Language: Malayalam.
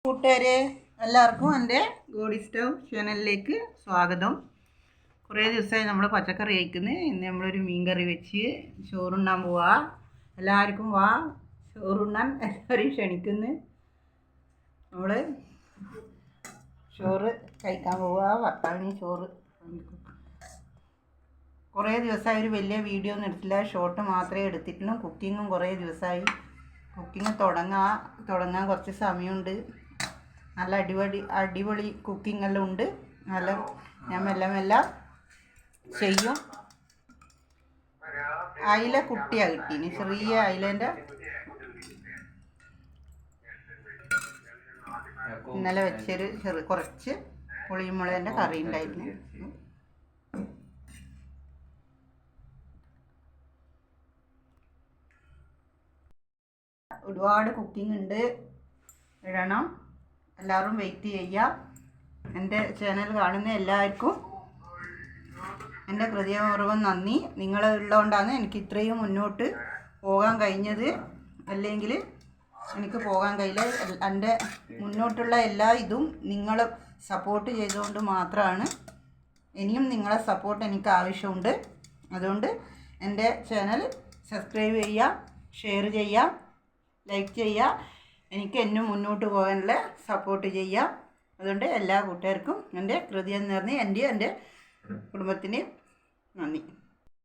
കൂട്ടുകാരെ എല്ലാവർക്കും എൻ്റെ ഗോഡി സ്റ്റവ് ചാനലിലേക്ക് സ്വാഗതം. കുറേ ദിവസമായി നമ്മൾ പച്ചക്കറി കഴിക്കുന്നത്. ഇന്ന് നമ്മളൊരു മീൻ കറി വെച്ച് ചോറുണ്ണാൻ പോവാ. എല്ലാവർക്കും വാ ചോറുണ്ണാൻ എല്ലാവരെയും ക്ഷണിക്കുന്നു. നമ്മൾ ചോറ് കഴിക്കാൻ പോവുക. ഭർത്താവിന് ചോറ്. കുറേ ദിവസമായി ഒരു വലിയ വീഡിയോ ഒന്നും എടുത്തില്ല, ഷോർട്ട് മാത്രമേ എടുത്തിട്ടുള്ളൂ. കുക്കിങ്ങും കുറേ ദിവസമായി. കുക്കിങ് തുടങ്ങാൻ കുറച്ച് സമയമുണ്ട്. നല്ല അടിപൊളി കുക്കിംഗ് എല്ലാം ഉണ്ട്. നല്ല ഞാൻ മെല്ലെ ചെയ്യും. അയില കുട്ടിയാണ് കിട്ടീന്, ചെറിയ അയിലേൻ്റെ. ഇന്നലെ വെച്ചൊരു കുറച്ച് പുളിമുളകിൻ്റെ കറി ഉണ്ടായിരുന്നു. ഒരുപാട് കുക്കിംഗ് ഉണ്ട്, ഇടണം. എല്ലാവരും വെയിറ്റ് ചെയ്യുക. എൻ്റെ ചാനൽ കാണുന്ന എല്ലാവർക്കും എൻ്റെ ഹൃദയപൂർവ്വം നന്ദി. നിങ്ങളുള്ളതുകൊണ്ടാണ് എനിക്ക് ഇത്രയും മുന്നോട്ട് പോകാൻ കഴിഞ്ഞത്. അല്ലെങ്കിൽ എനിക്ക് പോകാൻ കഴിയില്ല. എൻ്റെ മുന്നോട്ടുള്ള എല്ലാ ഇതും നിങ്ങൾ സപ്പോർട്ട് ചെയ്തുകൊണ്ട് മാത്രമാണ്. ഇനിയും നിങ്ങളെ സപ്പോർട്ട് എനിക്ക് ആവശ്യമുണ്ട്. അതുകൊണ്ട് എൻ്റെ ചാനൽ സബ്സ്ക്രൈബ് ചെയ്യുക, ഷെയർ ചെയ്യുക, ലൈക്ക് ചെയ്യുക. എനിക്ക് എന്നും മുന്നോട്ട് പോകാനുള്ള സപ്പോർട്ട് ചെയ്യുക. അതുകൊണ്ട് എല്ലാ കൂട്ടുകാർക്കും എൻ്റെ ഹൃദയം നിറഞ്ഞ് എൻ്റെ കുടുംബത്തിൻ്റെയും നന്ദി.